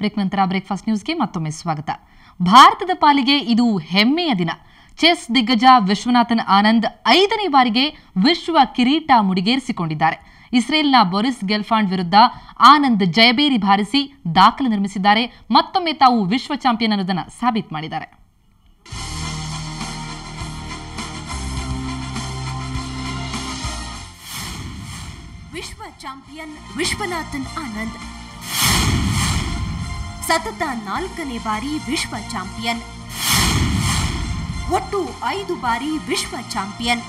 Break ನಂತರ breakfast ನ್ಯೂಸ್ಗೆ ಮತ್ತೊಮ್ಮೆ ಸ್ವಾಗತ. ಭಾರತದ ಪಾಲಿಗೆ ಇದು ಹೆಮ್ಮೆಯ ದಿನ. ಚೆಸ್ ದಿಗ್ಗಜ ವಿಶ್ವನಾಥನ್ ಆನಂದ್ 5ನೇ ಬಾರಿಗೆ ವಿಶ್ವ ಕಿರೀಟ ಮುಡಿಗೇರಿಸಿಕೊಂಡಿದ್ದಾರೆ. ಇಸ್ರೇಲ್ನ ಬೋರಿಸ್ ಗೆಲ್ಫಾಂಡ್ ವಿರುದ್ಧ ಆನಂದ್ ಜಯಬೇರಿ ಬಾರಿಸಿ ದಾಖಲೆ ನಿರ್ಮಿಸಿದ್ದಾರೆ. ಮತ್ತೊಮ್ಮೆ ತಾವು ವಿಶ್ವ ಚಾಂಪಿಯನ್ ಅನ್ನೋದನ್ನು ಸಾಬೀತು ಮಾಡಿದ್ದಾರೆ. ವಿಶ್ವ ಚಾಂಪಿಯನ್ ವಿಶ್ವನಾಥನ್ ಆನಂದ್ ಸತತ 4ನೇ ಬಾರಿ ವಿಶ್ವ ಚಾಂಪಿಯನ್, ಒಟ್ಟು 5 ಬಾರಿ ವಿಶ್ವ ಚಾಂಪಿಯನ್.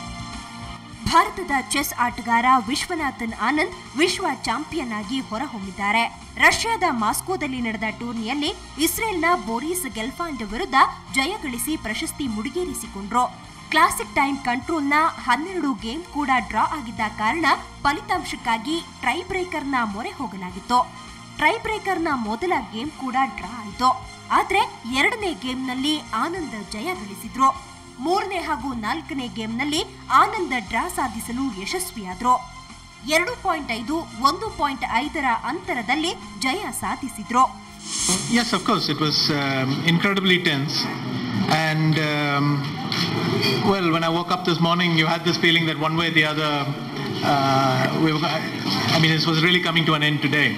ಭಾರತದ ಚೆಸ್ ಆಟಗಾರ ವಿಶ್ವನಾಥನ್ ಆನಂದ್ ವಿಶ್ವ ಚಾಂಪಿಯನ್ ಆಗಿ ಹೊರಹೊಮ್ಮಿದ್ದಾರೆ. ರಷ್ಯಾದ ಮಾಸ್ಕೋದಲ್ಲಿ ನಡೆದ ಟೂರ್ನಿಯಲ್ಲಿ ಇಸ್ರೇಲ್ನ ಬೋರಿಸ್ ಗೆಲ್ಫಾಂಡ್ ವಿರುದ್ಧ ಜಯಗಳಿಸಿ ಪ್ರಶಸ್ತಿ ಮುಡಿಗೇರಿಸಿಕೊಂಡ್ರು. ಕ್ಲಾಸಿಕ್ ಟೈಮ್ ಕಂಟ್ರೋಲ್ನ 12 ಗೇಮ್ ಕೂಡ ಡ್ರಾ ಆಗಿದ್ದ ಕಾರಣ ಫಲಿತಾಂಶಕ್ಕಾಗಿ ಟ್ರೈ ಬ್ರೇಕರ್ನ ಮೊರೆ ಹೋಗಲಾಗಿತ್ತು. ಟ್ರೈ ಬ್ರೇಕರ್ನ ಮೊದಲ ಗೇಮ್ ಕೂಡ ಡ್ರಾ ಆಯಿತು. ಆದ್ರೆ 2ನೇ ಗೇಮ್ನಲ್ಲಿ ಆನಂದ್ ಜಯ ಗಳಿಸಿದ್ರು. 3ನೇ ಹಾಗೂ 4ನೇ ಗೇಮ್ನಲ್ಲಿ ಆನಂದ್ ಡ್ರಾ ಸಾಧಿಸಲು ಯಶಸ್ವಿಯಾದ್ರು. 2.5, 1.5ರ ಅಂತರದಲ್ಲಿ ಜಯ ಸಾಧಿಸಿದ್ರು. Yes, of course, it was incredibly tense. And well, when I woke up this morning, you had this feeling that one way or the other, this was really coming to an end today.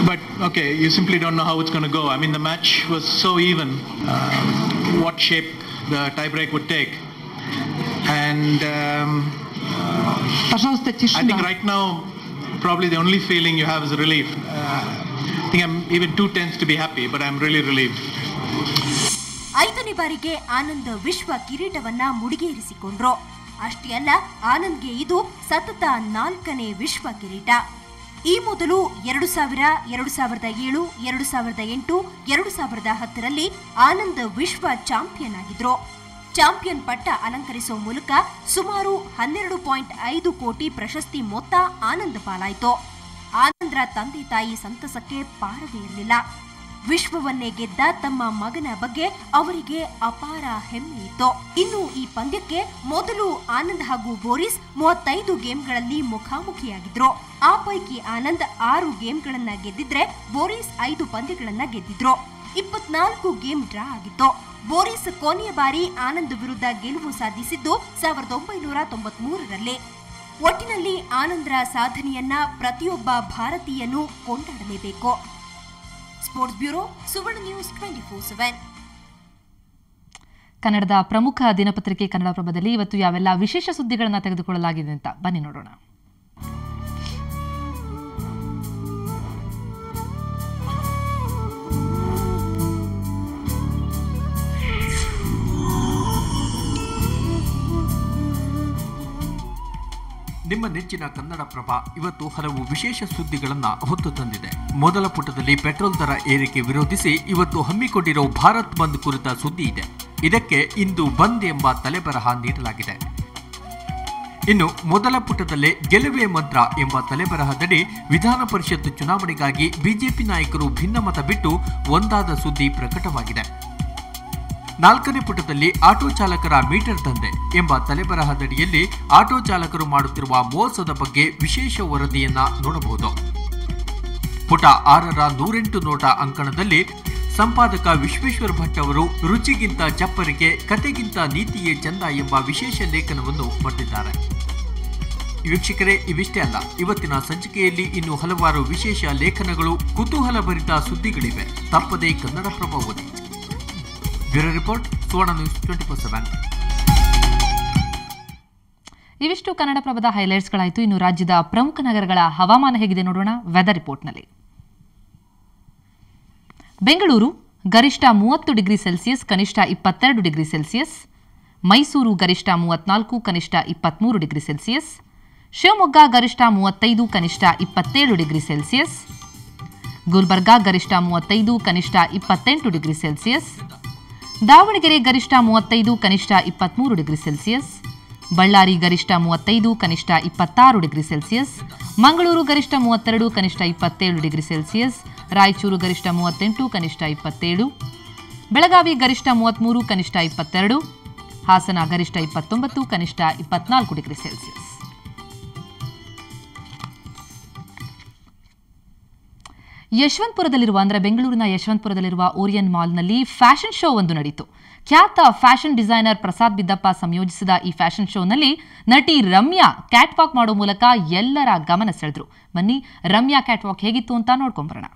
But okay, you simply don't know how it's going to go. I mean, the match was so even. What shape the tiebreak would take, and I think right now, probably the only feeling you have is relief. I think I'm even too tense to be happy, but I'm really relieved. 5ನೇ ಬಾರಿಗೆ ಆನಂದ್ ವಿಶ್ವ ಕಿರೀಟವನ್ನ ಮುಡಿಗೇರಿಸಿಕೊಂಡ್ರು. ಅಷ್ಟೇ ಅಲ್ಲ, ಆನಂದ್ಗೆ ಇದು ಸತತ 4ನೇ ವಿಶ್ವ ಕಿರೀಟ. ಈ ಮೊದಲು 2000, 2007, 2008, 2010ರಲ್ಲಿ ಆನಂದ್ ವಿಶ್ವ ಚಾಂಪಿಯನ್ ಆಗಿದ್ರು. ಚಾಂಪಿಯನ್ ಪಟ್ಟ ಅಲಂಕರಿಸುವ ಮೂಲಕ ಸುಮಾರು 12.5 ಕೋಟಿ ಪ್ರಶಸ್ತಿ ಮೊತ್ತ ಆನಂದ್ ಪಾಲಾಯಿತು. ಆನಂದ್ರ ತಂದೆ ತಾಯಿ ಸಂತಸಕ್ಕೆ ಪಾರವೇ ಇರಲಿಲ್ಲ. ವಿಶ್ವವನ್ನೇ ಗೆದ್ದ ತಮ್ಮ ಮಗನ ಬಗ್ಗೆ ಅವರಿಗೆ ಅಪಾರ ಹೆಮ್ಮೆ ಇತ್ತು. ಇನ್ನು ಈ ಪಂದ್ಯಕ್ಕೆ ಮೊದಲು ಆನಂದ್ ಹಾಗೂ ಬೋರಿಸ್ 35 ಗೇಮ್ಗಳಲ್ಲಿ ಮುಖಾಮುಖಿಯಾಗಿದ್ರು. ಆ ಪೈಕಿ ಆನಂದ್ 6 ಗೇಮ್ಗಳನ್ನ ಗೆದ್ದಿದ್ರೆ ಬೋರಿಸ್ 5 ಪಂದ್ಯಗಳನ್ನ ಗೆದ್ದಿದ್ರು. 24 ಗೇಮ್ ಡ್ರಾ ಆಗಿತ್ತು. ಬೋರಿಸ್ ಕೊನೆಯ ಬಾರಿ ಆನಂದ್ ವಿರುದ್ಧ ಗೆಲುವು ಸಾಧಿಸಿದ್ದು 1993ರಲ್ಲಿ. ಒಟ್ಟಿನಲ್ಲಿ ಆನಂದ್ರ ಸಾಧನೆಯನ್ನ ಪ್ರತಿಯೊಬ್ಬ ಭಾರತೀಯನೂ ಕೊಂಡಾಡಲೇಬೇಕು. ಸ್ಪೋರ್ಟ್ಸ್ ಬ್ಯೂರೋ, ಸುವರ್ಣ ನ್ಯೂಸ್ 24/7. ಕನ್ನಡದ ಪ್ರಮುಖ ದಿನಪತ್ರಿಕೆ ಕನ್ನಡಪ್ರಭದಲ್ಲಿ ಇವತ್ತು ಯಾವೆಲ್ಲ ವಿಶೇಷ ಸುದ್ದಿಗಳನ್ನು ತೆಗೆದುಕೊಳ್ಳಲಾಗಿದೆ ಅಂತ ಬನ್ನಿ ನೋಡೋಣ. ನಿಮ್ಮ ನೆಚ್ಚಿನ ಕನ್ನಡಪ್ರಭ ಇವತ್ತು ಹಲವು ವಿಶೇಷ ಸುದ್ದಿಗಳನ್ನು ಹೊತ್ತು ತಂದಿದೆ. ಮೊದಲ ಪುಟದಲ್ಲಿ ಪೆಟ್ರೋಲ್ ದರ ಏರಿಕೆ ವಿರೋಧಿಸಿ ಇವತ್ತು ಹಮ್ಮಿಕೊಂಡಿರೋ ಭಾರತ್ ಬಂದ್ ಕುರಿತ ಸುದ್ದಿ ಇದೆ. ಇದಕ್ಕೆ ಇಂದು ಬಂದ್ ಎಂಬ ತಲೆಬರಹ ನೀಡಲಾಗಿದೆ. ಇನ್ನು ಮೊದಲ ಪುಟದಲ್ಲೇ ಗೆಲುವೇ ಮಂತ್ರ ಎಂಬ ತಲೆಬರಹದಡಿ ವಿಧಾನ ಪರಿಷತ್ ಚುನಾವಣೆಗಾಗಿ ಬಿಜೆಪಿ ನಾಯಕರು ಭಿನ್ನಮತ ಬಿಟ್ಟು ಒಂದಾದ ಸುದ್ದಿ ಪ್ರಕಟವಾಗಿದೆ. 4ನೇ ಪುಟದಲ್ಲಿ ಆಟೋ ಚಾಲಕರ ಮೀಟರ್ ದಂಧೆ ಎಂಬ ತಲೆಬರಹದಡಿಯಲ್ಲಿ ಆಟೋ ಚಾಲಕರು ಮಾಡುತ್ತಿರುವ ಮೋಸದ ಬಗ್ಗೆ ವಿಶೇಷ ವರದಿಯನ್ನ ನೋಡಬಹುದು. ಪುಟ 6ರ 108 ನೋಟ ಅಂಕಣದಲ್ಲಿ ಸಂಪಾದಕ ವಿಶ್ವೇಶ್ವರ ಭಟ್ ಅವರು ರುಚಿಗಿಂತ ಚಪ್ಪರಿಕೆ, ಕತೆಗಿಂತ ನೀತಿಯೇ ಚಂದ ಎಂಬ ವಿಶೇಷ ಲೇಖನವನ್ನು ಬರೆದಿದ್ದಾರೆ. ವೀಕ್ಷಕರೇ, ಇವಿಷ್ಟೇ ಅಲ್ಲ, ಇವತ್ತಿನ ಸಂಚಿಕೆಯಲ್ಲಿ ಇನ್ನು ಹಲವಾರು ವಿಶೇಷ ಲೇಖನಗಳು, ಕುತೂಹಲಭರಿತ ಸುದ್ದಿಗಳಿವೆ. ತಪ್ಪದೇ ಕನ್ನಡಪ್ರಭ ಓದಿ. ಬ್ಯೂರೋ ರಿಪೋರ್ಟ್, ಸುವರ್ಣ ನ್ಯೂಸ್ 24/7. ಇವಿಷ್ಟು ಕನ್ನಡಪ್ರಭದ ಹೈಲೈಟ್ಸ್ಗಳಾಯಿತು. ಇನ್ನು ರಾಜ್ಯದ ಪ್ರಮುಖ ನಗರಗಳ ಹವಾಮಾನ ಹೇಗಿದೆ ನೋಡೋಣ ವೆದರ್ ರಿಪೋರ್ಟ್ನಲ್ಲಿ. ಬೆಂಗಳೂರು ಗರಿಷ್ಠ 30 ಡಿಗ್ರಿ ಸೆಲ್ಸಿಯಸ್, ಕನಿಷ್ಠ 22 ಡಿಗ್ರಿ ಸೆಲ್ಸಿಯಸ್. ಮೈಸೂರು ಗರಿಷ್ಠ 34, ಕನಿಷ್ಠ 23 ಡಿಗ್ರಿ ಸೆಲ್ಸಿಯಸ್. ಶಿವಮೊಗ್ಗ ಗರಿಷ್ಠ 35, ಕನಿಷ್ಠ 27 ಡಿಗ್ರಿ ಸೆಲ್ಸಿಯಸ್. ಗುಲ್ಬರ್ಗಾ ಗರಿಷ್ಠ 35, ಕನಿಷ್ಠ 28 ಡಿಗ್ರಿ ಸೆಲ್ಸಿಯಸ್. ದಾವಣಗೆರೆ ಗರಿಷ್ಠ 35, ಕನಿಷ್ಠ 23 ಡಿಗ್ರಿ ಸೆಲ್ಸಿಯಸ್. ಬಳ್ಳಾರಿ ಗರಿಷ್ಠ 35, ಕನಿಷ್ಠ 26 ಡಿಗ್ರಿ ಸೆಲ್ಸಿಯಸ್. ಮಂಗಳೂರು ಗರಿಷ್ಠ 32, ಕನಿಷ್ಠ 27 ಡಿಗ್ರಿ ಸೆಲ್ಸಿಯಸ್. ರಾಯಚೂರು ಗರಿಷ್ಠ 38, ಕನಿಷ್ಠ 27. ಬೆಳಗಾವಿ ಗರಿಷ್ಠ 33, ಕನಿಷ್ಠ 22. ಹಾಸನ ಗರಿಷ್ಠ 29, ಕನಿಷ್ಠ 24 ಡಿಗ್ರಿ ಸೆಲ್ಸಿಯಸ್. ಯಶವಂತಪುರದಲ್ಲಿರುವ ಅಂದರೆ ಬೆಂಗಳೂರಿನ ಯಶವಂತಪುರದಲ್ಲಿರುವ ಓರಿಯನ್ ಮಾಲ್ನಲ್ಲಿ ಫ್ಯಾಷನ್ ಶೋ ಒಂದು ನಡೆಯಿತು. ಖ್ಯಾತ ಫ್ಯಾಷನ್ ಡಿಸೈನರ್ ಪ್ರಸಾದ್ ಬಿದ್ದಪ್ಪ ಸಂಯೋಜಿಸಿದ ಈ ಫ್ಯಾಷನ್ ಶೋನಲ್ಲಿ ನಟಿ ರಮ್ಯಾ ಕ್ಯಾಟ್ ವಾಕ್ ಮಾಡೋ ಮೂಲಕ ಎಲ್ಲರ ಗಮನ ಸೆಳೆದ್ರು. ಬನ್ನಿ ರಮ್ಯಾ ಕ್ಯಾಟ್ ವಾಕ್ ಹೇಗಿತ್ತು ಅಂತ ನೋಡ್ಕೊಂಬರೋಣ.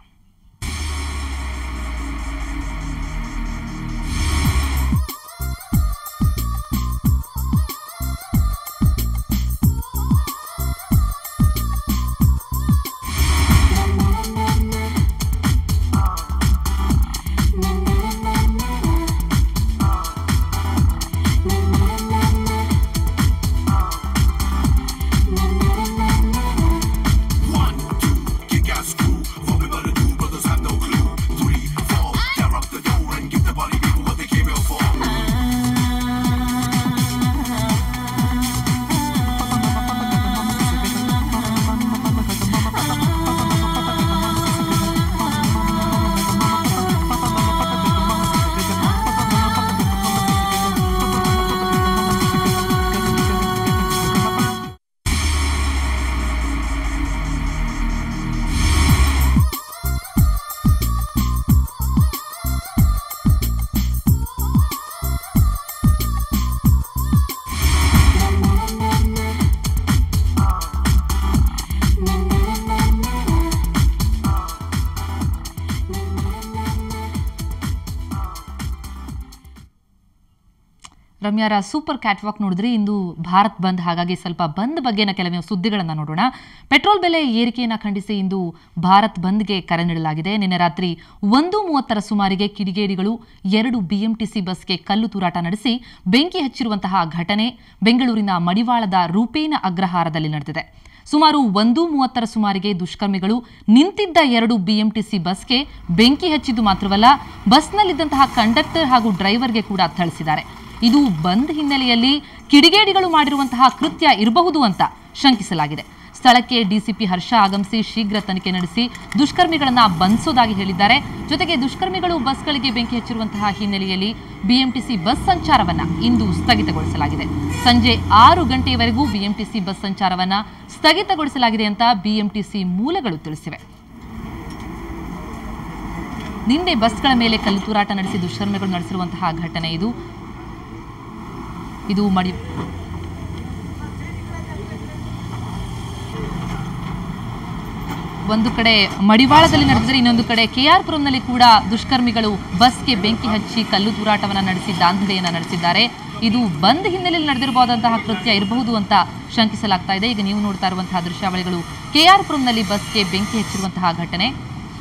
ರಮ್ಯಾರ ಸೂಪರ್ ಕ್ಯಾಟ್ ವಾಕ್ ನೋಡಿದ್ರೆ ಇಂದು ಭಾರತ್ ಬಂದ್, ಹಾಗಾಗಿ ಸ್ವಲ್ಪ ಬಂದ್ ಬಗ್ಗೆನ ಕೆಲವೇ ಸುದ್ದಿಗಳನ್ನು ನೋಡೋಣ. ಪೆಟ್ರೋಲ್ ಬೆಲೆ ಏರಿಕೆಯನ್ನು ಖಂಡಿಸಿ ಇಂದು ಭಾರತ್ ಬಂದ್ಗೆ ಕರೆ ನೀಡಲಾಗಿದೆ. ನಿನ್ನೆ ರಾತ್ರಿ 1:30 ಸುಮಾರಿಗೆ ಕಿಡಿಗೇಡಿಗಳು 2 ಬಿಎಂಟಿಸಿ ಬಸ್ಗೆ ಕಲ್ಲು ತೂರಾಟ ನಡೆಸಿ ಬೆಂಕಿ ಹಚ್ಚಿರುವಂತಹ ಘಟನೆ ಬೆಂಗಳೂರಿನ ಮಡಿವಾಳದ ರೂಪೇನ ಅಗ್ರಹಾರದಲ್ಲಿ ನಡೆದಿದೆ. ಸುಮಾರು 1:30 ಸುಮಾರಿಗೆ ದುಷ್ಕರ್ಮಿಗಳು ನಿಂತಿದ್ದ 2 ಬಿಎಂಟಿಸಿ ಬಸ್ಗೆ ಬೆಂಕಿ ಹಚ್ಚಿದ್ದು ಮಾತ್ರವಲ್ಲ, ಬಸ್ನಲ್ಲಿದ್ದಂತಹ ಕಂಡಕ್ಟರ್ ಹಾಗೂ ಡ್ರೈವರ್ಗೆ ಕೂಡ ಥಳಿಸಿದ್ದಾರೆ. ಇದು ಬಂದ್ ಹಿನ್ನೆಲೆಯಲ್ಲಿ ಕಿಡಿಗೇಡಿಗಳು ಮಾಡಿರುವಂತಹ ಕೃತ್ಯ ಇರಬಹುದು ಅಂತ ಶಂಕಿಸಲಾಗಿದೆ. ಸ್ಥಳಕ್ಕೆ ಡಿಸಿಪಿ ಹರ್ಷ ಆಗಮಿಸಿ ಶೀಘ್ರ ತನಿಖೆ ನಡೆಸಿ ದುಷ್ಕರ್ಮಿಗಳನ್ನ ಬಂಧಿಸೋದಾಗಿ ಹೇಳಿದ್ದಾರೆ. ಜೊತೆಗೆ ದುಷ್ಕರ್ಮಿಗಳು ಬಸ್ಗಳಿಗೆ ಬೆಂಕಿ ಹಚ್ಚಿರುವಂತಹ ಹಿನ್ನೆಲೆಯಲ್ಲಿ ಬಿಎಂಟಿಸಿ ಬಸ್ ಸಂಚಾರವನ್ನ ಇಂದು ಸ್ಥಗಿತಗೊಳಿಸಲಾಗಿದೆ. ಸಂಜೆ 6 ಗಂಟೆಯವರೆಗೂ ಬಿಎಂಟಿಸಿ ಬಸ್ ಸಂಚಾರವನ್ನ ಸ್ಥಗಿತಗೊಳಿಸಲಾಗಿದೆ ಅಂತ ಬಿಎಂಟಿಸಿ ಮೂಲಗಳು ತಿಳಿಸಿವೆ. ನಿನ್ನೆ ಬಸ್ಗಳ ಮೇಲೆ ಕಲ್ಲು ತೂರಾಟ ನಡೆಸಿ ದುಷ್ಕರ್ಮಿಗಳು ನಡೆಸಿರುವಂತಹ ಘಟನೆ ಇದು. ಒಂದು ಕಡೆ ಮಡಿವಾಳದಲ್ಲಿ ನಡೆದಿದ್ದರೆ ಇನ್ನೊಂದು ಕಡೆ ಕೆಆರ್ ಪುರಂನಲ್ಲಿ ಕೂಡ ದುಷ್ಕರ್ಮಿಗಳು ಬಸ್ಗೆ ಬೆಂಕಿ ಹಚ್ಚಿ ಕಲ್ಲು ತೂರಾಟವನ್ನು ನಡೆಸಿ ದಾಂಧಲೆಯನ್ನು ನಡೆಸಿದ್ದಾರೆ. ಇದು ಬಂದ್ ಹಿನ್ನೆಲೆಯಲ್ಲಿ ನಡೆದಿರಬಹುದಂತಹ ಕೃತ್ಯ ಇರಬಹುದು ಅಂತ ಶಂಕಿಸಲಾಗ್ತಾ ಇದೆ. ಈಗ ನೀವು ನೋಡ್ತಾ ಇರುವಂತಹ ದೃಶ್ಯಾವಳಿಗಳು ಕೆಆರ್ ಪುರಂನಲ್ಲಿ ಬಸ್ಗೆ ಬೆಂಕಿ ಹಚ್ಚಿರುವಂತಹ ಘಟನೆ.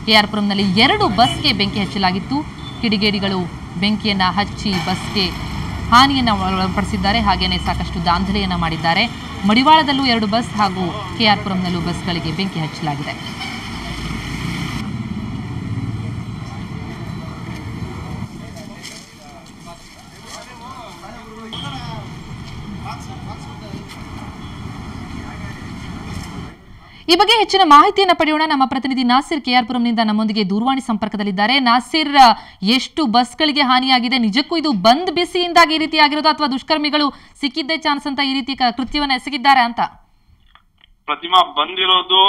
ಕೆಆರ್ ಪುರಂನಲ್ಲಿ 2 ಬಸ್ಗೆ ಬೆಂಕಿ ಹಚ್ಚಲಾಗಿತ್ತು. ಕಿಡಿಗೇಡಿಗಳು ಬೆಂಕಿಯನ್ನು ಹಚ್ಚಿ ಬಸ್ಗೆ ಹಾನಿಯನ್ನು ಒಳಪಡಿಸಿದ್ದಾರೆ. ಹಾಗೇನೆ ಸಾಕಷ್ಟು ದಾಂಧಲೆಯನ್ನು ಮಾಡಿದ್ದಾರೆ. ಮಡಿವಾಳದಲ್ಲೂ 2 ಬಸ್ ಹಾಗೂ ಕೆಆರ್ ಪುರಂನಲ್ಲೂ ಬಸ್ಗಳಿಗೆ ಬೆಂಕಿ ಹಚ್ಚಲಾಗಿದೆ. ಈ ಬಗ್ಗೆ ಹೆಚ್ಚಿನ ಮಾಹಿತಿಯನ್ನು ಪಡೆಯೋಣ. ನಮ್ಮ ಪ್ರತಿನಿಧಿ ನಾಸಿರ್ ಕೆಆರ್ ಪುರಂನಿಂದ ನಮ್ಮೊಂದಿಗೆ ದೂರವಾಣಿ ಸಂಪರ್ಕದಲ್ಲಿದ್ದಾರೆ. ನಾಸಿರ್, ಎಷ್ಟು ಬಸ್ಗಳಿಗೆ ಹಾನಿಯಾಗಿದೆ? ನಿಜಕ್ಕೂ ಇದು ಬಂದ್ ಬಿಸಿಯಿಂದಾಗಿ ಈ ರೀತಿ ಆಗಿರೋದು ಅಥವಾ ದುಷ್ಕರ್ಮಿಗಳು ಸಿಕ್ಕಿದ್ದೇ ಚಾನ್ಸ್ ಅಂತ ಈ ರೀತಿ ಕೃತ್ಯವನ್ನ ಎಸಗಿದ್ದಾರೆ ಅಂತ? ಪ್ರತಿಮಾ, ಬಂದಿರೋದು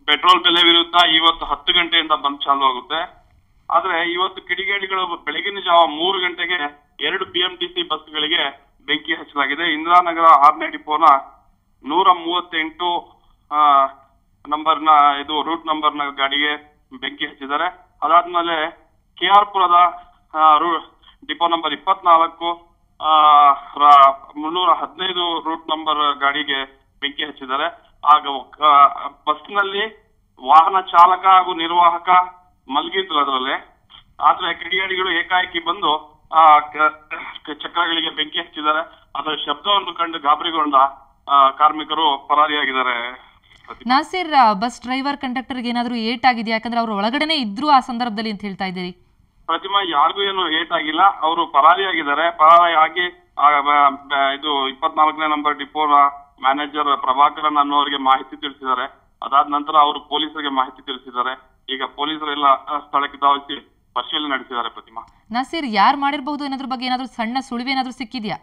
ಪೆಟ್ರೋಲ್ ಬೆಲೆ ವಿರುದ್ಧ ಇವತ್ತು 10 ಗಂಟೆಯಿಂದ ಬಂದ್ ಚಾಲು ಆಗುತ್ತೆ. ಆದ್ರೆ ಇವತ್ತು ಕಿಡಿಗೇಡಿಗಳು ಬೆಳಗಿನ ಜಾವ 3 ಗಂಟೆಗೆ 2 ಬಿಎಂಟಿಸಿ ಬಸ್ಗಳಿಗೆ ಬೆಂಕಿ ಹಚ್ಚಲಾಗಿದೆ. ಇಂದಿರಾನಗರ 6ನೇ ಡಿಪೋನ 138 ನಂಬರ್ನ ಇದು ರೂಟ್ ನಂಬರ್ನ ಗಾಡಿಗೆ ಬೆಂಕಿ ಹಚ್ಚಿದ್ದಾರೆ. ಅದಾದ್ಮೇಲೆ ಕೆಆರ್ ಪುರದ ಡಿಪೋ ನಂಬರ್ 24 315 ರೂಟ್ ನಂಬರ್ ಗಾಡಿಗೆ ಬೆಂಕಿ ಹಚ್ಚಿದ್ದಾರೆ. ಆಗ ಬಸ್ನಲ್ಲಿ ವಾಹನ ಚಾಲಕ ಹಾಗೂ ನಿರ್ವಾಹಕ ಮಲಗಿದ್ರು ಅದರಲ್ಲೇ. ಆದ್ರೆ ಕಿಡಿಗೇಡಿಗಳು ಏಕಾಏಕಿ ಬಂದು ಚಕ್ರಗಳಿಗೆ ಬೆಂಕಿ ಹಚ್ಚಿದ್ದಾರೆ. ಅದರ ಶಬ್ದವನ್ನು ಕಂಡು ಗಾಬರಿಗೊಂಡ ಕಾರ್ಮಿಕರು ಪರಾರಿಯಾಗಿದ್ದಾರೆ. ನಾಸಿರ್, ಬಸ್ ಡ್ರೈವರ್ ಕಂಡಕ್ಟರ್ಗೆ ಏನಾದರೂ ಏಟ್ ಆಗಿದೆಯಾ? ಯಾಕಂದ್ರೆ ಅವರು ಒಳಗಡೆನೆ ಇದ್ರು ಆ ಸಂದರ್ಭದಲ್ಲಿ ಅಂತ ಹೇಳ್ತಾ ಇದ್ದೀರಿ. ಪ್ರತಿಮಾ, ಯಾರಿಗೂ ಏನು ಏಟ್ ಆಗಿಲ್ಲ. ಅವರು ಪರಾರಿಯಾಗಿದ್ದಾರೆ. ಪರಾರಿಯಾಗಿ ಇದು 24ನೇ ನಂಬರ್ ಡಿಪೋನ ಮ್ಯಾನೇಜರ್ ಪ್ರಭಾಕರನ್ ಅನ್ನೋರಿಗೆ ಮಾಹಿತಿ ತಿಳಿಸಿದ್ದಾರೆ. ಅದಾದ ನಂತರ ಅವರು ಪೊಲೀಸರಿಗೆ ಮಾಹಿತಿ ತಿಳಿಸಿದ್ದಾರೆ. ಈಗ ಪೊಲೀಸರೆಲ್ಲ ಸ್ಥಳಕ್ಕೆ ಧಾವಿಸಿ ಪರಿಶೀಲನೆ ನಡೆಸಿದ್ದಾರೆ. ಪ್ರತಿಮಾ, ನಾಸಿರ್, ಯಾರು ಮಾಡಿರಬಹುದು ಅನ್ನೋದ್ರ ಬಗ್ಗೆ ಏನಾದರೂ ಸಣ್ಣ ಸುಳಿವು ಏನಾದರೂ ಸಿಕ್ಕಿದ್ಯಾ?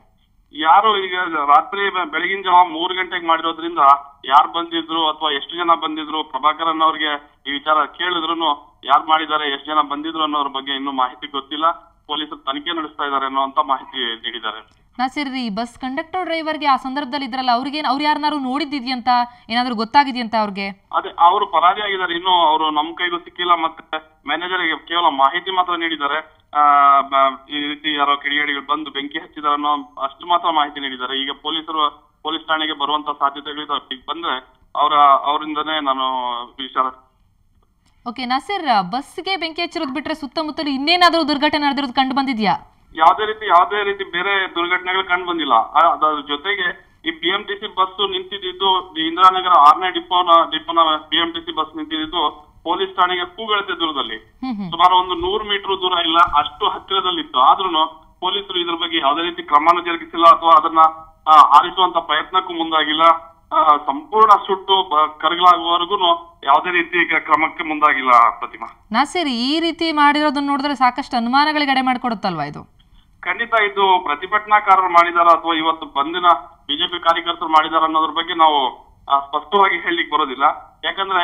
ಯಾರು ಈಗ ರಾತ್ರಿ ಬೆಳಗಿನ ಜಾವ 3 ಗಂಟೆಗೆ ಮಾಡಿರೋದ್ರಿಂದ ಯಾರು ಬಂದಿದ್ರು ಅಥವಾ ಎಷ್ಟು ಜನ ಬಂದಿದ್ರು, ಪ್ರಭಾಕರನ್ ಅವ್ರಿಗೆ ಈ ವಿಚಾರ ಕೇಳಿದ್ರು ಯಾರು ಮಾಡಿದ್ದಾರೆ, ಎಷ್ಟು ಜನ ಬಂದಿದ್ರು ಅನ್ನೋದ್ರ ಬಗ್ಗೆ ಇನ್ನೂ ಮಾಹಿತಿ ಗೊತ್ತಿಲ್ಲ. ಪೊಲೀಸರು ತನಿಖೆ ನಡೆಸ್ತಾ ಇದ್ದಾರೆ ಅನ್ನೋಂತ ಮಾಹಿತಿ ನೀಡಿದ್ದಾರೆ. ನಾಸಿರ್, ಈ ಬಸ್ ಕಂಡಕ್ಟರ್ ಡ್ರೈವರ್ಗೆ ಆ ಸಂದರ್ಭದಲ್ಲಿ ಇದ್ರಲ್ಲ, ಅವ್ರು ಯಾರನ್ನಾರು ನೋಡಿದ್ದಿದ್ಯಂತ, ಏನಾದ್ರು ಗೊತ್ತಾಗಿದೆಯಂತ ಅವ್ರಿಗೆ? ಅದೇ, ಅವರು ಪರಾರಿ ಆಗಿದ್ದಾರೆ. ಇನ್ನು ಅವರು ನಮ್ ಕೈಗೂ ಸಿಕ್ಕಿಲ್ಲ. ಮತ್ತೆ ಮ್ಯಾನೇಜರ್ಗೆ ಕೇವಲ ಮಾಹಿತಿ ಮಾತ್ರ ನೀಡಿದ್ದಾರೆ. ಈ ರೀತಿ ಯಾರೋ ಕಿಡಿಗೇಡಿಗಳು ಬಂದು ಬೆಂಕಿ ಹಚ್ಚಿದಾರೆ ಅನ್ನೋ ಅಷ್ಟು ಮಾತ್ರ ಮಾಹಿತಿ ನೀಡಿದ್ದಾರೆ. ಈಗ ಪೊಲೀಸ್ ಠಾಣೆಗೆ ಬರುವಂತ ಸಾಧ್ಯತೆಗಳಿದೆ. ಈಗ ಬಂದ್ರೆ ಅವರಿಂದನೇ ನಾನು ವಿಚಾರ. ಓಕೆ ನಾಸಿರ್, ಬಸ್ಗೆ ಬೆಂಕಿ ಹಚ್ಚಿರೋದು ಬಿಟ್ರೆ ಸುತ್ತಮುತ್ತಲು ಇನ್ನೇನಾದ್ರೂ ದುರ್ಘಟನೆ ನಡೆದಿರೋದು ಕಂಡು ಬಂದಿದ್ಯಾ? ಯಾವುದೇ ರೀತಿ ಬೇರೆ ದುರ್ಘಟನೆಗಳು ಕಂಡು ಬಂದಿಲ್ಲ. ಅದರ ಜೊತೆಗೆ ಈ BMTC ಬಸ್ ನಿಂತಿದ್ದು ಇಂದಿರಾನಗರ 6ನೇ ಡಿಪೋನ BMTC ಬಸ್ ನಿಂತಿದ್ದು ಪೊಲೀಸ್ ಠಾಣೆಗೆ ಕೂಗಳತೆ ದೂರದಲ್ಲಿ, ಸುಮಾರು ಒಂದು 100 ಮೀಟರ್ ದೂರ ಇಲ್ಲ, ಅಷ್ಟು ಹತ್ತಿರದಲ್ಲಿತ್ತು. ಆದ್ರೂ ಪೊಲೀಸರು ಇದ್ರ ಬಗ್ಗೆ ಯಾವುದೇ ರೀತಿ ಕ್ರಮನ ಜರುಗಿಸಿಲ್ಲ ಅಥವಾ ಅದನ್ನ ಆರಿಸುವಂತ ಪ್ರಯತ್ನಕ್ಕೂ ಮುಂದಾಗಿಲ್ಲ. ಸಂಪೂರ್ಣ ಸುಟ್ಟು ಕರಗಲಾಗುವವರೆಗೂ ಯಾವುದೇ ರೀತಿ ಕ್ರಮಕ್ಕೆ ಮುಂದಾಗಿಲ್ಲ. ಪ್ರತಿಮಾ, ನಾಸಿರ್, ಈ ರೀತಿ ಮಾಡಿರೋದನ್ನ ನೋಡಿದ್ರೆ ಸಾಕಷ್ಟು ಅನುಮಾನಗಳಿಗೆ ಎಡೆ ಮಾಡಿಕೊಡುತ್ತಲ್ವಾ ಇದು? ಖಂಡಿತ ಇದು ಪ್ರತಿಭಟನಾಕಾರರು ಮಾಡಿದಾರ ಅಥವಾ ಇವತ್ತು ಬಂದಿನ ಬಿಜೆಪಿ ಕಾರ್ಯಕರ್ತರು ಮಾಡಿದಾರ ಅನ್ನೋದ್ರ ಬಗ್ಗೆ ನಾವು ಸ್ಪಷ್ಟವಾಗಿ ಹೇಳಲಿಕ್ಕೆ ಬರೋದಿಲ್ಲ. ಯಾಕಂದ್ರೆ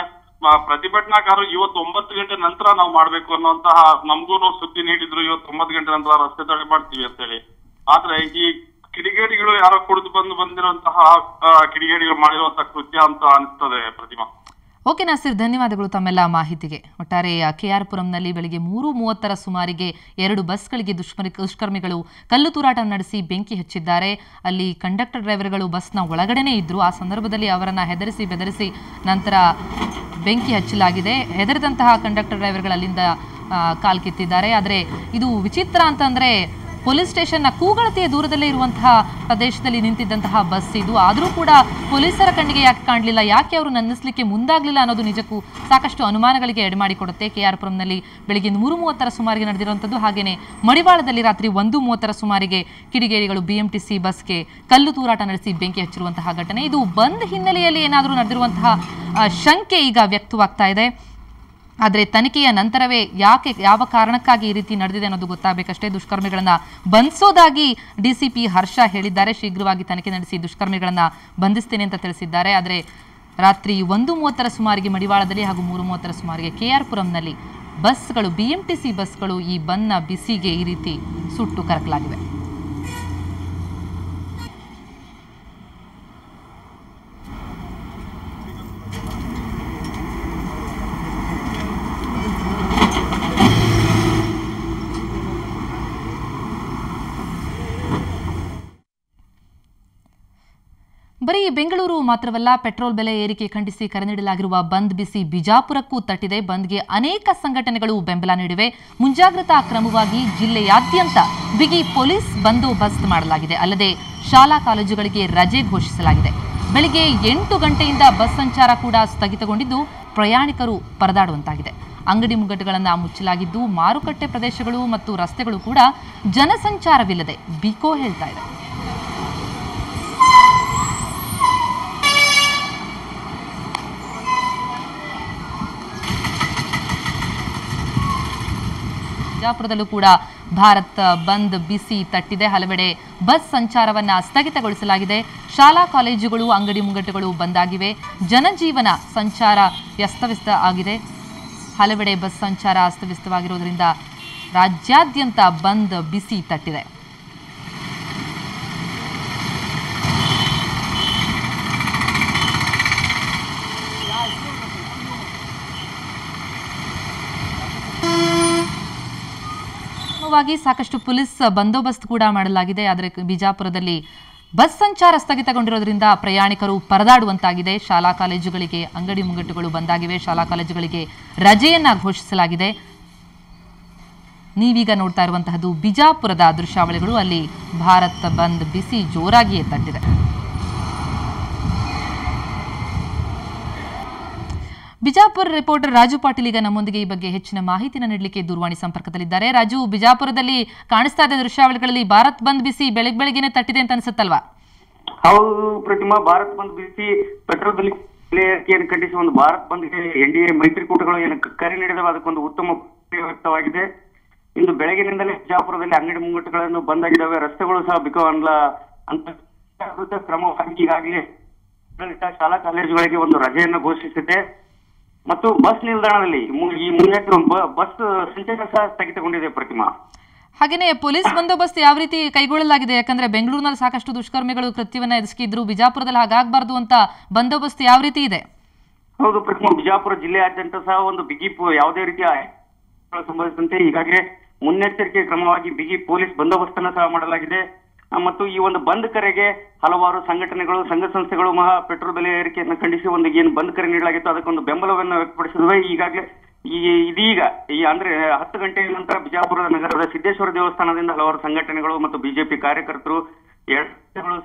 ಪ್ರತಿಭಟನಾಕಾರರು ಇವತ್ತು 9 ಗಂಟೆ ನಂತರ ನಾವು ಮಾಡ್ಬೇಕು ಅನ್ನುವಂತಹ ನಮಗೂ ಸುದ್ದಿ ನೀಡಿದ್ರು. ಇವತ್ತು 9 ಗಂಟೆ ನಂತರ ರಸ್ತೆ ತಡೆ ಮಾಡ್ತೀವಿ ಅಂತ ಹೇಳಿ. ಆದ್ರೆ ಈ ಕಿಡಿಗೇಡಿಗಳು ಯಾರೋ ಕುಡಿದು ಬಂದಿರುವಂತಹ ಕಿಡಿಗೇಡಿಗಳು ಮಾಡಿರುವಂತಹ ಕೃತ್ಯ ಅಂತ ಅನಿಸ್ತದೆ. ಪ್ರತಿಮಾ, ಓಕೆ ನಾಸಿರ್, ಧನ್ಯವಾದಗಳು ತಮ್ಮೆಲ್ಲ ಮಾಹಿತಿಗೆ. ಒಟ್ಟಾರೆ KR ಪುರಂನಲ್ಲಿ ಬೆಳಗ್ಗೆ 3:30 ಸುಮಾರಿಗೆ 2 ಬಸ್ಗಳಿಗೆ ದುಷ್ಕರ್ಮಿಗಳು ಕಲ್ಲು ತೂರಾಟ ನಡೆಸಿ ಬೆಂಕಿ ಹಚ್ಚಿದ್ದಾರೆ. ಅಲ್ಲಿ ಕಂಡಕ್ಟರ್ ಡ್ರೈವರ್ಗಳು ಬಸ್ನ ಒಳಗಡೆನೇ ಇದ್ರು. ಆ ಸಂದರ್ಭದಲ್ಲಿ ಅವರನ್ನ ಹೆದರಿಸಿ ಬೆದರಿಸಿ ನಂತರ ಬೆಂಕಿ ಹಚ್ಚಲಾಗಿದೆ. ಹೆದರಿದಂತಹ ಕಂಡಕ್ಟರ್ ಡ್ರೈವರ್ಗಳು ಅಲ್ಲಿಂದ ಕಾಲ್ ಕಿತ್ತಿದ್ದಾರೆ. ಆದರೆ ಇದು ವಿಚಿತ್ರ ಅಂತಂದ್ರೆ, ಪೊಲೀಸ್ ಸ್ಟೇಷನ್ನ ಕೂಗಳತೆಯ ದೂರದಲ್ಲೇ ಇರುವಂತಹ ಪ್ರದೇಶದಲ್ಲಿ ನಿಂತಿದ್ದಂತಹ ಬಸ್ ಇದು. ಆದರೂ ಕೂಡ ಪೊಲೀಸರ ಕಣ್ಣಿಗೆ ಯಾಕೆ ಕಾಣಲಿಲ್ಲ, ಯಾಕೆ ಅವರು ನಂದಿಸಲಿಕ್ಕೆ ಮುಂದಾಗಲಿಲ್ಲ ಅನ್ನೋದು ನಿಜಕ್ಕೂ ಸಾಕಷ್ಟು ಅನುಮಾನಗಳಿಗೆ ಎಡೆಮಾಡಿಕೊಡುತ್ತೆ. KR ಪುರಂನಲ್ಲಿ ಬೆಳಗ್ಗೆ 3:30 ಸುಮಾರಿಗೆ ನಡೆದಿರುವಂಥದ್ದು. ಹಾಗೆಯೇ ಮಡಿವಾಳದಲ್ಲಿ ರಾತ್ರಿ 1:30 ಸುಮಾರಿಗೆ ಕಿಡಿಗೇಡಿಗಳು BMTC ಬಸ್ಗೆ ಕಲ್ಲು ತೂರಾಟ ನಡೆಸಿ ಬೆಂಕಿ ಹಚ್ಚಿರುವಂತಹ ಘಟನೆ ಇದು. ಬಂದ್ ಹಿನ್ನೆಲೆಯಲ್ಲಿ ಏನಾದರೂ ನಡೆದಿರುವಂತಹ ಶಂಕೆ ಈಗ ವ್ಯಕ್ತವಾಗ್ತಾ ಇದೆ. ಆದರೆ ತನಿಖೆಯ ನಂತರವೇ ಯಾವ ಕಾರಣಕ್ಕಾಗಿ ಈ ರೀತಿ ನಡೆದಿದೆ ಅನ್ನೋದು ಗೊತ್ತಾಗಬೇಕಷ್ಟೇ. ದುಷ್ಕರ್ಮಿಗಳನ್ನ ಬಂಧಿಸೋದಾಗಿ DCP ಹರ್ಷ ಹೇಳಿದ್ದಾರೆ. ಶೀಘ್ರವಾಗಿ ತನಿಖೆ ನಡೆಸಿ ದುಷ್ಕರ್ಮಿಗಳನ್ನ ಬಂಧಿಸ್ತೇನೆ ಅಂತ ತಿಳಿಸಿದ್ದಾರೆ. ಆದರೆ ರಾತ್ರಿ 1:30 ಸುಮಾರಿಗೆ ಮಡಿವಾಳದಲ್ಲಿ ಹಾಗೂ 3:30 ಸುಮಾರಿಗೆ KR ಪುರಂನಲ್ಲಿ ಬಸ್ಗಳು, BMTC ಬಸ್ಗಳು ಈ ಬಂದ್ನ ಬಿಸಿಗೆ ಈ ರೀತಿ ಸುಟ್ಟು ಕರಕಲಾಗಿವೆ. ಬರೀ ಬೆಂಗಳೂರು ಮಾತ್ರವಲ್ಲ, ಪೆಟ್ರೋಲ್ ಬೆಲೆ ಏರಿಕೆ ಖಂಡಿಸಿ ಕರೆ ನೀಡಲಾಗಿರುವ ಬಂದ್ ಬಿಸಿ ಬಿಜಾಪುರಕ್ಕೂ ತಟ್ಟಿದೆ. ಬಂದ್ಗೆ ಅನೇಕ ಸಂಘಟನೆಗಳು ಬೆಂಬಲ ನೀಡಿವೆ. ಮುಂಜಾಗ್ರತಾ ಕ್ರಮವಾಗಿ ಜಿಲ್ಲೆಯಾದ್ಯಂತ ಬಿಗಿ ಪೊಲೀಸ್ ಬಂದೋಬಸ್ತ್ ಮಾಡಲಾಗಿದೆ. ಅಲ್ಲದೆ ಶಾಲಾ ಕಾಲೇಜುಗಳಿಗೆ ರಜೆ ಘೋಷಿಸಲಾಗಿದೆ. ಬೆಳಿಗ್ಗೆ 8 ಗಂಟೆಯಿಂದ ಬಸ್ ಸಂಚಾರ ಕೂಡ ಸ್ಥಗಿತಗೊಂಡಿದ್ದು ಪ್ರಯಾಣಿಕರು ಪರದಾಡುವಂತಾಗಿದೆ. ಅಂಗಡಿ ಮುಂಗಟ್ಟುಗಳನ್ನು ಮುಚ್ಚಲಾಗಿದ್ದು ಮಾರುಕಟ್ಟೆ ಪ್ರದೇಶಗಳು ಮತ್ತು ರಸ್ತೆಗಳು ಕೂಡ ಜನಸಂಚಾರವಿಲ್ಲದೆ ಬಿಕೋ ಹೇಳ್ತಾ ಇದೆ. ಬಿಜಾಪುರದಲ್ಲೂ ಕೂಡ ಭಾರತ್ ಬಂದ್ ಬಿಸಿ ತಟ್ಟಿದೆ. ಹಲವೆಡೆ ಬಸ್ ಸಂಚಾರವನ್ನ ಸ್ಥಗಿತಗೊಳಿಸಲಾಗಿದೆ. ಶಾಲಾ ಕಾಲೇಜುಗಳು, ಅಂಗಡಿ ಮುಂಗಟ್ಟುಗಳು ಬಂದಾಗಿವೆ. ಜನಜೀವನ ಸಂಚಾರ ವ್ಯಸ್ತವ್ಯಸ್ತ ಆಗಿದೆ. ಹಲವೆಡೆ ಬಸ್ ಸಂಚಾರ ಅಸ್ತವ್ಯಸ್ತವಾಗಿರುವುದರಿಂದ ರಾಜ್ಯಾದ್ಯಂತ ಬಂದ್ ಬಿಸಿ ತಟ್ಟಿದೆ. ಸಾಕಷ್ಟು ಪೊಲೀಸ್ ಬಂದೋಬಸ್ತ್ ಕೂಡ ಮಾಡಲಾಗಿದೆ. ಆದರೆ ಬಿಜಾಪುರದಲ್ಲಿ ಬಸ್ ಸಂಚಾರ ಸ್ಥಗಿತಗೊಂಡಿರೋದ್ರಿಂದ ಪ್ರಯಾಣಿಕರು ಪರದಾಡುವಂತಾಗಿದೆ. ಶಾಲಾ ಕಾಲೇಜುಗಳಿಗೆ ಅಂಗಡಿ ಮುಂಗಟ್ಟುಗಳು ಬಂದಾಗಿವೆ. ಶಾಲಾ ಕಾಲೇಜುಗಳಿಗೆ ರಜೆಯನ್ನ ಘೋಷಿಸಲಾಗಿದೆ. ನೀವೀಗ ನೋಡ್ತಾ ಇರುವಂತಹದ್ದು ಬಿಜಾಪುರದ ದೃಶ್ಯಾವಳಿಗಳು. ಅಲ್ಲಿ ಭಾರತ್ ಬಂದ್ ಬಿಸಿ ಜೋರಾಗಿಯೇ ತಟ್ಟಿದೆ. ಬಿಜಾಪುರ ರಿಪೋರ್ಟರ್ ರಾಜು ಪಾಟೀಲ್ ಈಗ ನಮ್ಮೊಂದಿಗೆ ಈ ಬಗ್ಗೆ ಹೆಚ್ಚಿನ ಮಾಹಿತಿಯನ್ನು ನೀಡಲಿಕ್ಕೆ ದೂರವಾಣಿ ಸಂಪರ್ಕದಲ್ಲಿದ್ದಾರೆ. ರಾಜು, ಬಿಜಾಪುರದಲ್ಲಿ ಕಾಣಿಸ್ತಾ ಇದೆ ದೃಶ್ಯಾವಳಿಗಳಲ್ಲಿ ಭಾರತ್ ಬಂದ್ ಬಿಸಿ ಬೆಳಗ್ಗೆನೆ ತಟ್ಟಿದೆ ಅಂತ ಅನ್ಸುತ್ತಲ್ವಾ? ಹೌದು ಪ್ರತಿಮಾ, ಭಾರತ್ ಬಂದ್ ಬಿಸಿ ಪೆಟ್ರೋಲ್ ಬೆಲೆ ಏರಿಕೆಯನ್ನು ಖಂಡಿಸಿ ಒಂದು ಭಾರತ್ ಬಂದ್ಗೆ NDA ಮೈತ್ರಿಕೂಟಗಳು ಏನು ಕರೆ ನೀಡಿದವು, ಅದಕ್ಕೊಂದು ಉತ್ತಮ ವ್ಯಕ್ತವಾಗಿದೆ. ಇಂದು ಬೆಳಗಿನಿಂದಲೇ ಬಿಜಾಪುರದಲ್ಲಿ ಅಂಗಡಿ ಮುಂಗಟ್ಟುಗಳನ್ನು ಬಂದಾಗಿದ್ದಾವೆ. ರಸ್ತೆಗಳು ಸಹ ಬಿಕೋ ಅಂತ ಕ್ರಮವಾಗಿ ಈಗಾಗಲೇ ಶಾಲಾ ಕಾಲೇಜುಗಳಿಗೆ ಒಂದು ರಜೆಯನ್ನು ಘೋಷಿಸಿದೆ. ಮತ್ತು ಬಸ್ ನಿಲ್ದಾಣದಲ್ಲಿ ಈ ಮುನ್ನೆಚ್ಚರ ಬಸ್ ಸಂಚಾರ ಸಹ ಸ್ಥಗಿತಗೊಂಡಿದೆ ಪ್ರತಿಮಾ. ಹಾಗೆಯೇ ಪೊಲೀಸ್ ಬಂದೋಬಸ್ತ್ ಯಾವ ರೀತಿ ಕೈಗೊಳ್ಳಲಾಗಿದೆ? ಯಾಕಂದ್ರೆ ಬೆಂಗಳೂರಿನಲ್ಲಿ ಸಾಕಷ್ಟು ದುಷ್ಕರ್ಮಿಗಳು ಕೃತ್ಯವನ್ನ ಎಸಗಿದ್ರು, ಬಿಜಾಪುರದಲ್ಲಿ ಹಾಗಾಗಬಾರ್ದು ಅಂತ ಬಂದೋಬಸ್ತ್ ಯಾವ ರೀತಿ ಇದೆ? ಹೌದು ಪ್ರತಿಮಾ, ಬಿಜಾಪುರ ಜಿಲ್ಲೆಯಾದ್ಯಂತ ಸಹ ಒಂದು ಬಿಗಿ ಯಾವುದೇ ರೀತಿಯ ಸಂಬಂಧಿಸಿದಂತೆ ಈಗಾಗಲೇ ಮುನ್ನೆಚ್ಚರಿಕೆ ಕ್ರಮವಾಗಿ ಬಿಗಿ ಪೊಲೀಸ್ ಬಂದೋಬಸ್ತನ್ನು ಸಹ ಮಾಡಲಾಗಿದೆ. ಮತ್ತು ಈ ಒಂದು ಬಂದ್ ಕರೆಗೆ ಹಲವಾರು ಸಂಘಟನೆಗಳು, ಸಂಘ ಸಂಸ್ಥೆಗಳು ಪೆಟ್ರೋಲ್ ಬೆಲೆ ಏರಿಕೆಯನ್ನು ಖಂಡಿಸಿ ಒಂದು ಏನು ಬಂದ್ ಕರೆ ನೀಡಲಾಗಿತ್ತು ಅದಕ್ಕೊಂದು ಬೆಂಬಲವನ್ನು ವ್ಯಕ್ತಪಡಿಸಿದ್ವಿ. ಈಗಾಗಲೇ ಇದೀಗ ಅಂದ್ರೆ 10 ಗಂಟೆಯ ನಂತರ ಬಿಜಾಪುರ ನಗರದ ಸಿದ್ದೇಶ್ವರ ದೇವಸ್ಥಾನದಿಂದ ಹಲವಾರು ಸಂಘಟನೆಗಳು ಮತ್ತು ಬಿಜೆಪಿ ಕಾರ್ಯಕರ್ತರು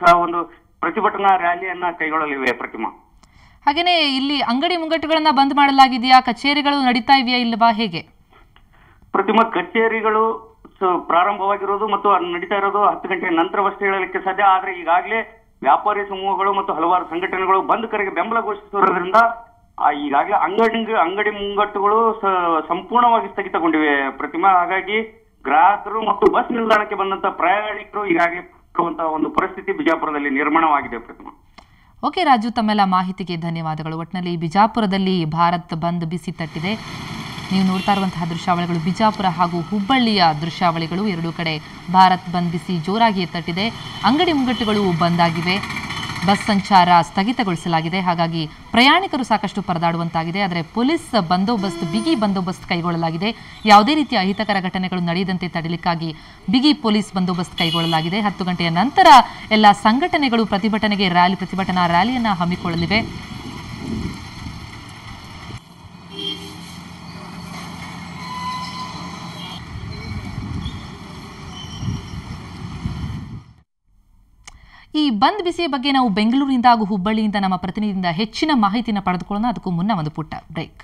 ಸಹ ಒಂದು ಪ್ರತಿಭಟನಾ ರ್ಯಾಲಿಯನ್ನ ಕೈಗೊಳ್ಳಲಿವೆ ಪ್ರತಿಮಾ. ಹಾಗೇನೆ ಇಲ್ಲಿ ಅಂಗಡಿ ಮುಂಗಟ್ಟುಗಳನ್ನ ಬಂದ್ ಮಾಡಲಾಗಿದೆಯಾ? ಕಚೇರಿಗಳು ನಡೀತಾ ಇದೆಯಾ ಇಲ್ಲವಾ, ಹೇಗೆ? ಪ್ರತಿಮಾ, ಕಚೇರಿಗಳು ಪ್ರಾರಂಭವಾಗಿರೋದು ಮತ್ತು ನಡೀತಾ ಇರೋದು 10 ಗಂಟೆಯ ನಂತರವಷ್ಟೇ ಹೇಳಲಿಕ್ಕೆ ಸಾಧ್ಯ. ಆದ್ರೆ ಈಗಾಗಲೇ ವ್ಯಾಪಾರಿ ಸಮೂಹಗಳು ಮತ್ತು ಹಲವಾರು ಸಂಘಟನೆಗಳು ಬಂದ್ ಕರೆಗೆ ಬೆಂಬಲ ಘೋಷಿಸಿರೋದ್ರಿಂದ ಈಗಾಗಲೇ ಅಂಗಡಿ ಮುಂಗಟ್ಟುಗಳು ಸಂಪೂರ್ಣವಾಗಿ ಸ್ಥಗಿತಗೊಂಡಿವೆ ಪ್ರತಿಮಾ. ಹಾಗಾಗಿ ಗ್ರಾಹಕರು ಮತ್ತು ಬಸ್ ನಿಲ್ದಾಣಕ್ಕೆ ಬಂದಂತ ಪ್ರಯಾಣಿಕರು ಈಗಾಗಲೇ ಒಂದು ಪರಿಸ್ಥಿತಿ ಬಿಜಾಪುರದಲ್ಲಿ ನಿರ್ಮಾಣವಾಗಿದೆ ಪ್ರತಿಮಾ. ಓಕೆ ರಾಜು, ತಮ್ಮೆಲ್ಲ ಮಾಹಿತಿಗೆ ಧನ್ಯವಾದಗಳು. ಒಟ್ಟಿನಲ್ಲಿ ಬಿಜಾಪುರದಲ್ಲಿ ಭಾರತ್ ಬಂದ್ ಬಿಸಿ ತಟ್ಟಿದೆ. ನೀವು ನೋಡ್ತಾ ಇರುವಂತಹ ದೃಶ್ಯಾವಳಿಗಳು ಬಿಜಾಪುರ ಹಾಗೂ ಹುಬ್ಬಳ್ಳಿಯ ದೃಶ್ಯಾವಳಿಗಳು. ಎರಡೂ ಕಡೆ ಭಾರತ್ ಬಂದ್ ಬಿಸಿ ಜೋರಾಗಿ ತಟ್ಟಿದೆ. ಅಂಗಡಿ ಮುಂಗಟ್ಟುಗಳು ಬಂದಾಗಿವೆ, ಬಸ್ ಸಂಚಾರ ಸ್ಥಗಿತಗೊಳಿಸಲಾಗಿದೆ. ಹಾಗಾಗಿ ಪ್ರಯಾಣಿಕರು ಸಾಕಷ್ಟು ಪರದಾಡುವಂತಾಗಿದೆ. ಆದರೆ ಪೊಲೀಸ್ ಬಂದೋಬಸ್ತ್, ಬಿಗಿ ಬಂದೋಬಸ್ತ್ ಕೈಗೊಳ್ಳಲಾಗಿದೆ. ಯಾವುದೇ ರೀತಿಯ ಅಹಿತಕರ ಘಟನೆಗಳು ನಡೆಯದಂತೆ ತಡೆಯಲಿಕ್ಕಾಗಿ ಬಿಗಿ ಪೊಲೀಸ್ ಬಂದೋಬಸ್ತ್ ಕೈಗೊಳ್ಳಲಾಗಿದೆ. 10 ಗಂಟೆಯ ನಂತರ ಎಲ್ಲ ಸಂಘಟನೆಗಳು ಪ್ರತಿಭಟನಾ ರ್ಯಾಲಿಯನ್ನು ಹಮ್ಮಿಕೊಳ್ಳಲಿವೆ. ಈ ಬಂದ್ ಬಿಸಿಯ ಬಗ್ಗೆ ನಾವು ಬೆಂಗಳೂರಿನಿಂದ ಹಾಗೂ ಹುಬ್ಬಳ್ಳಿಯಿಂದ ನಮ್ಮ ಪ್ರತಿನಿಧಿಯಿಂದ ಹೆಚ್ಚಿನ ಮಾಹಿತಿಯನ್ನು ಪಡೆದುಕೊಳ್ಳೋಣ. ಅದಕ್ಕೂ ಮುನ್ನ ಒಂದು ಪುಟ್ಟ ಬ್ರೇಕ್.